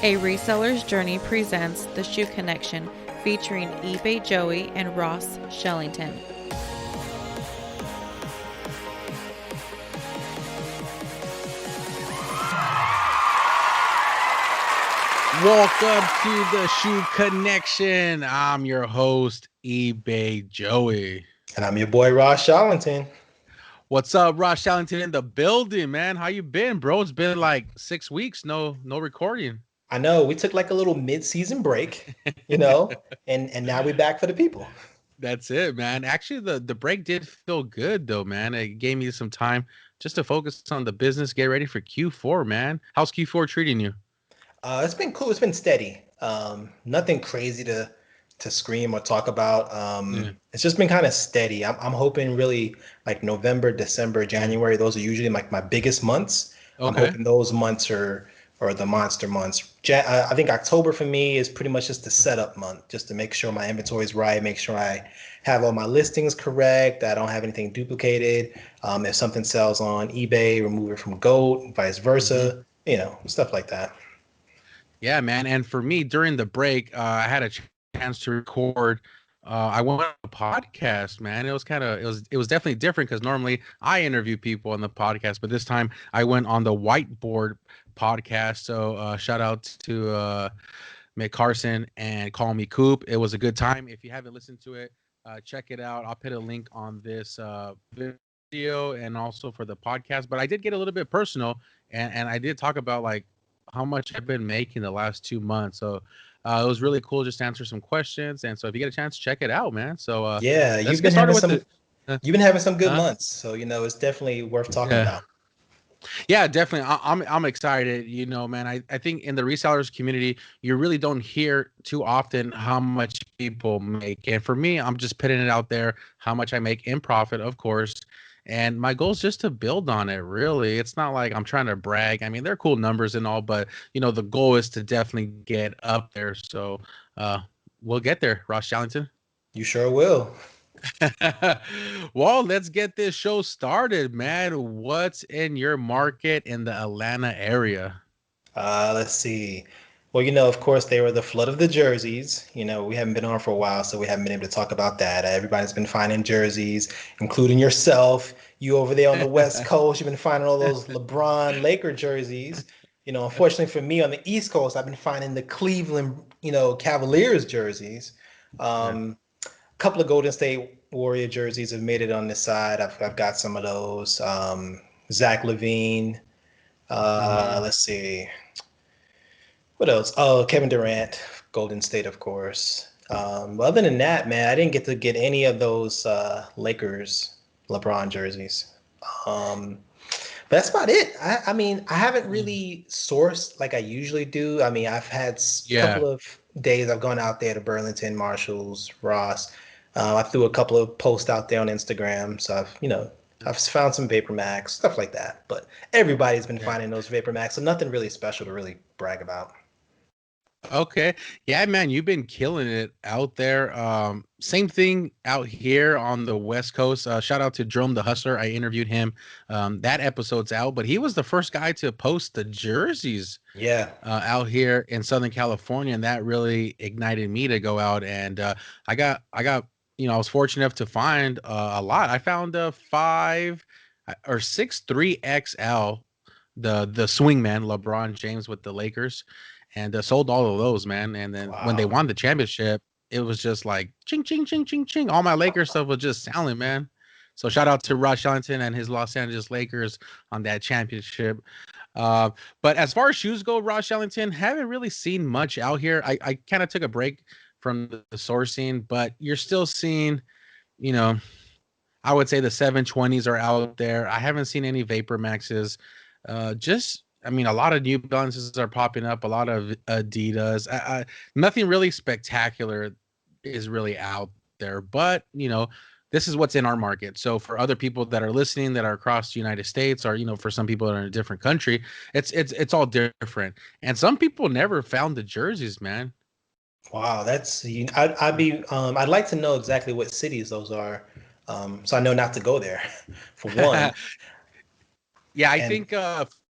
A Reseller's Journey presents The Shoe Connection, featuring eBay Joey and Ross Shallington. Welcome to the Shoe Connection. I'm your host, eBay Joey. And I'm your boy, Ross Shallington. What's up, Ross Shallington in the building, man? How you been, bro? It's been like 6 weeks, no recording. I know we took like a little mid-season break, and now we're back for the people. That's it, man. Actually, the break did feel good though, man. It gave me some time just to focus on the business, get ready for Q4, man. How's Q4 treating you? It's been cool. It's been steady. Nothing crazy to scream or talk about. Yeah. It's just been kind of steady. I'm hoping really like November, December, January. Those are usually like my biggest months. I'm Okay. hoping those months are the monster months. I think October for me is pretty much just the setup month, just to make sure my inventory is right, make sure I have all my listings correct, I don't have anything duplicated. If something sells on eBay, remove it from GOAT, vice Mhm. versa, stuff like that. Yeah, man. And for me, during the break, I had a chance to record. I went on a podcast, man. It was definitely different because normally I interview people on the podcast, but this time I went on the Whiteboard podcast. So shout out to Mick Carson and Call Me Coop. It was a good time. If you haven't listened to it, check it out. I'll put a link on this video and also for the podcast. But I did get a little bit personal, and I did talk about like how much I've been making the last 2 months. So it was really cool just to answer some questions. And so if you get a chance, check it out, man. So Yeah, let's get started with the. Uh, you've been having some good uh, months, so it's definitely worth talking yeah. about. Yeah, definitely. I'm excited. Man, I think in the resellers community, you really don't hear too often how much people make. And for me, I'm just putting it out there how much I make in profit, of course. And my goal is just to build on it, really. It's not like I'm trying to brag. I mean, they're cool numbers and all, but the goal is to definitely get up there. So we'll get there, Ross Shallington. You sure will. Well, let's get this show started, man. What's in your market in the Atlanta area? Let's see. Well, of course, they were the flood of the jerseys. We haven't been on for a while, so we haven't been able to talk about that. Everybody's been finding jerseys, including yourself. You over there on the West Coast, you've been finding all those LeBron Laker jerseys. Unfortunately for me on the East Coast, I've been finding the Cleveland, Cavaliers jerseys. Yeah. A couple of Golden State Warrior jerseys have made it on this side. I've got some of those. Zach Levine. Hmm. Let's see. What else? Oh, Kevin Durant, Golden State, of course. Other than that, man, I didn't get to get any of those Lakers LeBron jerseys. Um, but that's about it. I mean, I haven't really sourced like I usually do. I mean, I've had a Yeah. couple of days I've gone out there to Burlington, Marshalls, Ross. I threw a couple of posts out there on Instagram. So I've found some Vapor Max, stuff like that. But everybody's been Yeah. finding those Vapor Max, so nothing really special to really brag about. Okay. Yeah, man, you've been killing it out there. Same thing out here on the West Coast. Shout out to Jerome the Hustler. I interviewed him. That episode's out, but he was the first guy to post the jerseys Yeah. out here in Southern California, and that really ignited me to go out. And I was fortunate enough to find a lot. I found a 5 or 6 3XL, the swingman LeBron James with the Lakers, and sold all of those, man. And then when they Wow. won the championship, it was just like ching ching ching ching ching. All my Lakers stuff was just selling, man. So shout out to Ross Shillington and his Los Angeles Lakers on that championship. Uh, but as far as shoes go, Ross Shellington, haven't really seen much out here. I kind of took a break from the sourcing, but you're still seeing, you know, I would say the 720s are out there. I haven't seen any Vapor Maxes. I mean, a lot of New Balances are popping up, a lot of Adidas. Nothing really spectacular is really out there, but this is what's in our market. So for other people that are listening that are across the United States, or for some people that are in a different country, it's all different. And some people never found the jerseys, man. Wow, I'd like to know exactly what cities those are, so I know not to go there, for one. Yeah, I And think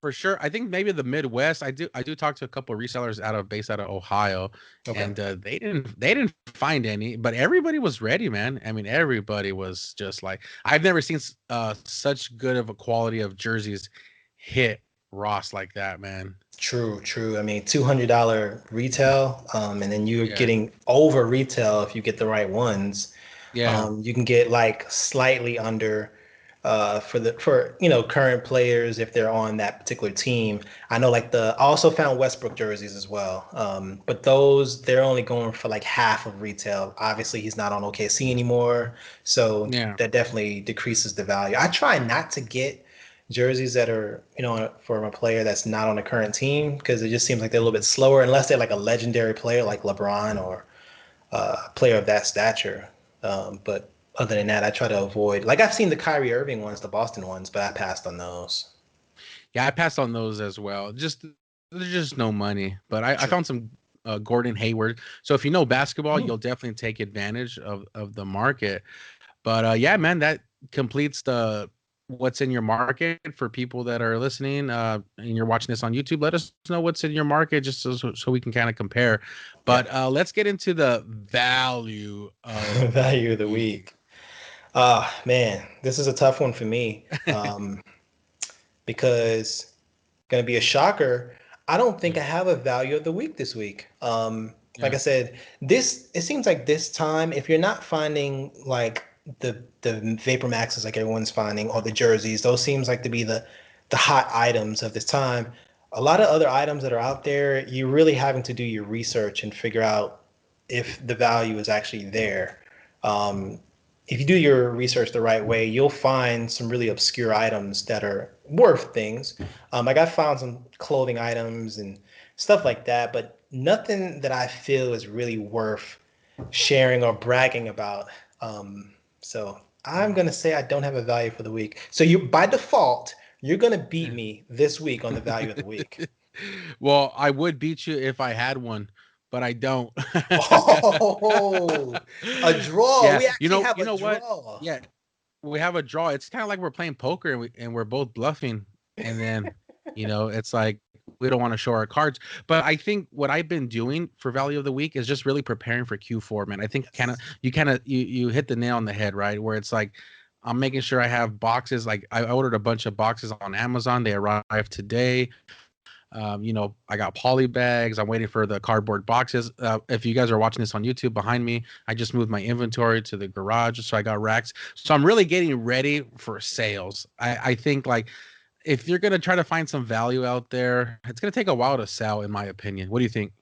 For sure. I think maybe the Midwest. I do talk to a couple of resellers based out of Ohio, Okay. and they didn't find any, but everybody was ready, man. I mean, everybody was just like, I've never seen such good of a quality of jerseys hit Ross like that, man. True, true. I mean, $200 retail, and then you're Yeah. getting over retail if you get the right ones. Yeah. You can get like slightly under for current players if they're on that particular team. I know I also found Westbrook jerseys as well, but those they're only going for like half of retail. Obviously, he's not on OKC anymore, so Yeah. that definitely decreases the value. I try not to get jerseys that are from a player that's not on the current team because it just seems like they're a little bit slower unless they're like a legendary player like LeBron or a player of that stature. But other than that, I try to avoid. Like I've seen the Kyrie Irving ones, the Boston ones, but I passed on those. Yeah, I passed on those as well. Just there's just no money. But I True. found some Gordon Hayward. So if you know basketball, Mm. you'll definitely take advantage of the market. But yeah, man, that completes the what's in your market for people that are listening. And you're watching this on YouTube. Let us know what's in your market, just so we can kind of compare. Yeah. But let's get into the value of the Value of the week. week. Ah, man, this is a tough one for me because going to be a shocker. I don't think Yeah, I have a value of the week this week. Like yeah, I said, this it seems like this time, if you're not finding like the Vapor Maxes like everyone's finding or the jerseys, those seems like to be the hot items of this time. A lot of other items that are out there, you're really having to do your research and figure out if the value is actually there. Um, if you do your research the right way, you'll find some really obscure items that are worth things. Like I found some clothing items and stuff like that, but nothing that I feel is really worth sharing or bragging about. So I'm gonna say I don't have a value for the week. So you, by default, you're gonna beat yeah. me this week on the value of the week. Well, I would beat you if I had one, but I don't. Oh, a draw. Yeah, We actually have you a know what? draw. Yeah, we have a draw. It's kind of like we're playing poker and we're both bluffing, and then it's like we don't want to show our cards. But I think what I've been doing for value of the week is just really preparing for Q4, man. I think Yes. you hit the nail on the head, right? Where it's like I'm making sure I have boxes. Like I ordered a bunch of boxes on Amazon. They arrived today. I got poly bags. I'm waiting for the cardboard boxes. If you guys are watching this on YouTube behind me, I just moved my inventory to the garage. So I got racks. So I'm really getting ready for sales. I think like if you're going to try to find some value out there, it's going to take a while to sell, in my opinion. What do you think?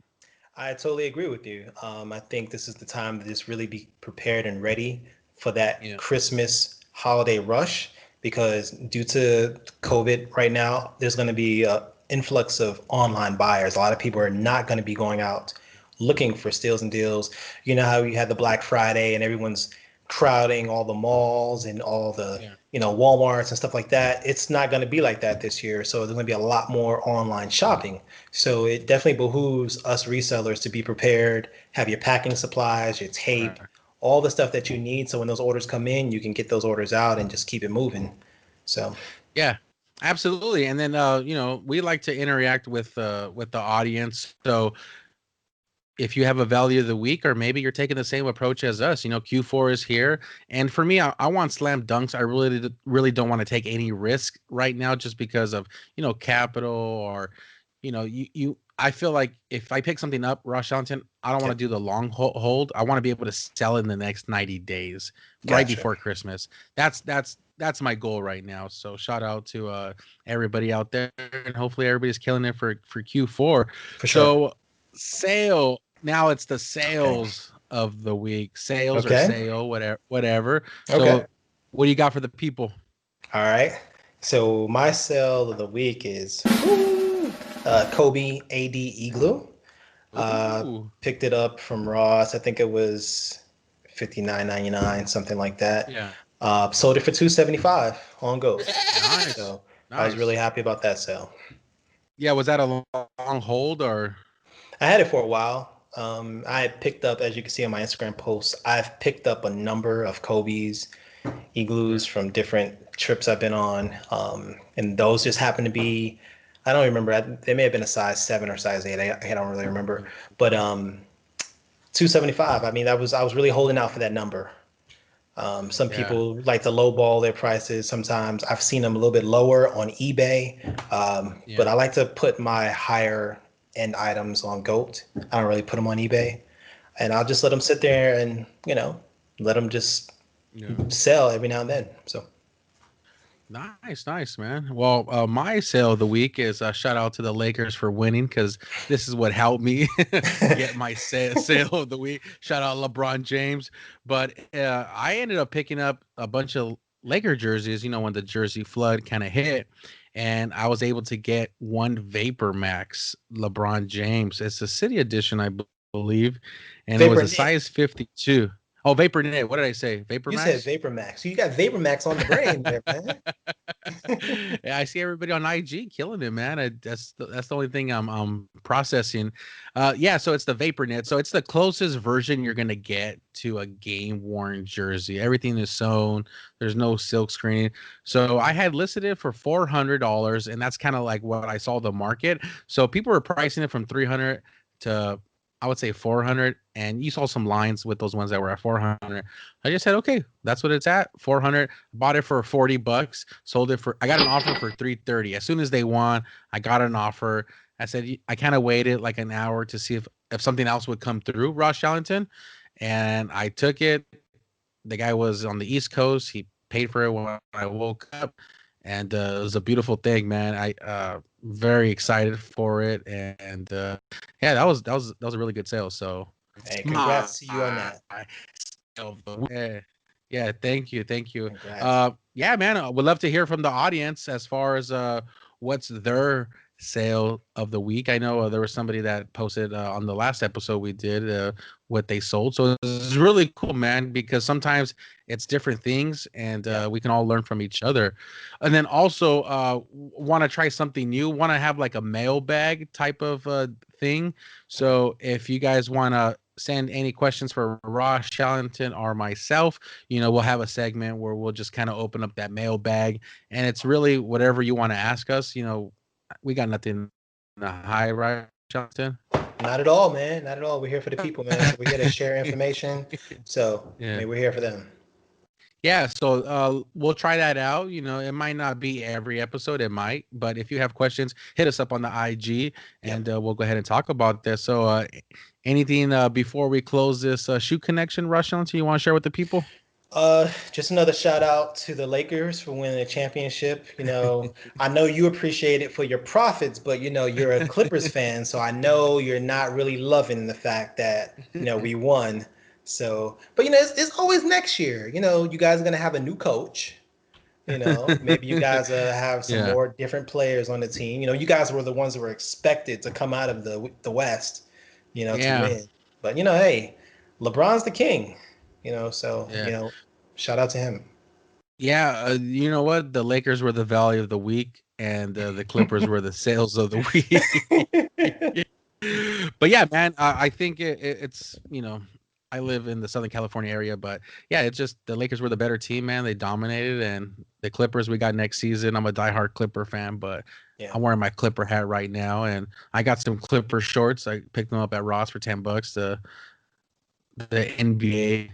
I totally agree with you. I think this is the time to just really be prepared and ready for that Yeah. Christmas holiday rush because due to COVID right now, there's going to be an influx of online buyers. A lot of people are not going to be going out looking for steals and deals. You know how you had the Black Friday and everyone's crowding all the malls and all the Yeah. Walmarts and stuff like that. It's not going to be like that this year. So there's going to be a lot more online shopping. So it definitely behooves us resellers to be prepared, have your packing supplies, your tape, Right. all the stuff that you need. So when those orders come in, you can get those orders out and just keep it moving. So Yeah. Absolutely. And then we like to interact with the audience. So if you have a value of the week, or maybe you're taking the same approach as us, Q4 is here. And for me, I want slam dunks. I really don't want to take any risk right now just because of, capital or, I feel like if I pick something up, Shallington, I don't want yeah, to do the long hold. I want to be able to sell in the next 90 days, right gotcha. before Christmas. That's my goal right now. So shout out to everybody out there, and hopefully everybody's killing it for Q4. For sure. So sale. Now it's the Okay. sales of the week, sales or Okay. sale, whatever. Okay. So, what do you got for the people? All right. So my sale of the week is Kobe AD Igloo. Ooh, Picked it up from Ross. I think it was 59.99, something like that. yeah, Sold it for 275 on Ghost. nice, So I was really nice. happy about that sale. Yeah, was that a long hold or? I had it for a while. I had picked up, as you can see on my Instagram posts, I've picked up a number of Kobe's Yeah, igloos from different trips I've been on. And those just happen to be I don't remember. They may have been a size 7 or size 8. I don't really remember. But 275. I mean, I was really holding out for that number. Some Yeah, people like to lowball their prices. Sometimes I've seen them a little bit lower on eBay, but yeah. I like to put my higher end items on Goat. I don't really put them on eBay, and I'll just let them sit there and let them just Yeah. sell every now and then. So Nice, nice, man. Well, my sale of the week is shout out to the Lakers for winning because this is what helped me get my sale of the week. Shout out LeBron James. But I ended up picking up a bunch of Laker jerseys, when the jersey flood kind of hit. And I was able to get one Vapor Max LeBron James. It's a city edition, believe. And it was Vapor a Nick, size 52. Oh, Vapor Knit. What did I say? Vapor you said Max? Vapor Max. You got Vapor Max on the brain there, man. Yeah, I see everybody on IG killing it, man. That's the only thing I'm processing. Yeah, so it's the Vapor Knit. So it's the closest version you're gonna get to a game worn jersey. Everything is sewn. There's no silk screen. So I had listed it for $400, and that's kind of like what I saw the market. So people were pricing it from 300 to, I would say, 400, and you saw some lines with those ones that were at 400. I just said, okay, that's what it's at, 400. Bought it for $40, sold it for, I got an offer for 330. As soon as they won, I got an offer. I said, I kind of waited like an hour to see if something else would come through, Ross Shallington, and I took it. The guy was on the East Coast. He paid for it when I woke up, and it was a beautiful thing, man. I very excited for it, and yeah, that was a really good sale. So Hey, my congrats to you on that. yeah, yeah, thank you, thank you. Congrats. Yeah, man, I would love to hear from the audience as far as what's their sale of the week. I know there was somebody that posted on the last episode we did what they sold, so it's really cool, man, because sometimes it's different things, and Yeah. we can all learn from each other. And then also want to try something new, want to have like a mailbag type of thing. So if you guys want to send any questions for Ross Shallington or myself, we'll have a segment where we'll just kind of open up that mailbag, and it's really whatever you want to ask us. We got nothing to hide, right, Shallington? Not at all, man. Not at all. We're here for the people, man. So we're here to share information. So, I Yeah. mean, we're here for them. Yeah, so we'll try that out. It might not be every episode, it might, but if you have questions, hit us up on the IG, Yep. and we'll go ahead and talk about this. So, anything before we close this shoot connection, Rush, on, you want to share with the people? Just another shout out to the Lakers for winning the championship. I know you appreciate it for your profits, but you're a Clippers fan, so I know you're not really loving the fact that, we won. So, but it's always next year. You guys are gonna have a new coach. Maybe you guys have some Yeah, more different players on the team. You guys were the ones that were expected to come out of the West, to yeah, win. But hey, LeBron's the king. So yeah. shout out to him. Yeah, you know what? The Lakers were the value of the week, and the Clippers were the sales of the week. But yeah, man, I think it's I live in the Southern California area, but yeah, it's just the Lakers were the better team, man. They dominated, and the Clippers we got next season. I'm a diehard Clipper fan, but Yeah. I'm wearing my Clipper hat right now, and I got some Clipper shorts. I picked them up at Ross for $10. The NBA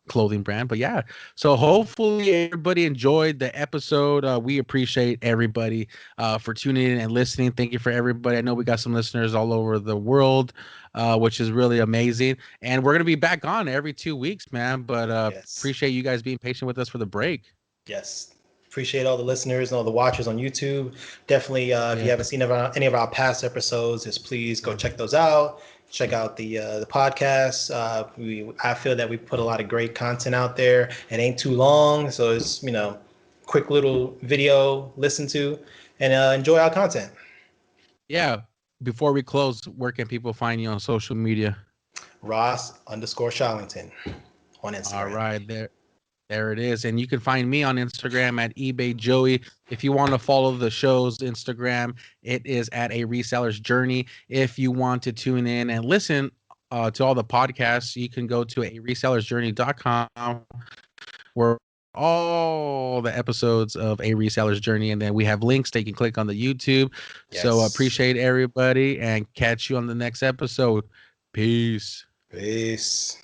clothing brand. But yeah, so hopefully everybody enjoyed the episode. We appreciate everybody for tuning in and listening. Thank you for everybody. I know we got some listeners all over the world, which is really amazing. And we're gonna be back on every 2 weeks, man. But Yes. appreciate you guys being patient with us for the break. Yes. Appreciate all the listeners and all the watchers on YouTube. Definitely, if you Yeah. haven't seen any of our past episodes, just please go check those out. Check out the podcast. I feel that we put a lot of great content out there. It ain't too long, so it's quick little video listen to and enjoy our content. Yeah. Before we close, where can people find you on social media? Ross_Shallington on All Instagram. right, there it is. And you can find me on Instagram at eBay Joey. If you want to follow the show's Instagram, it is at A Reseller's Journey. If you want to tune in and listen to all the podcasts, you can go to aresellersjourney.com where all the episodes of A Reseller's Journey, and then we have links that you can click on the YouTube. So Yes. appreciate everybody and catch you on the next episode. Peace. Peace.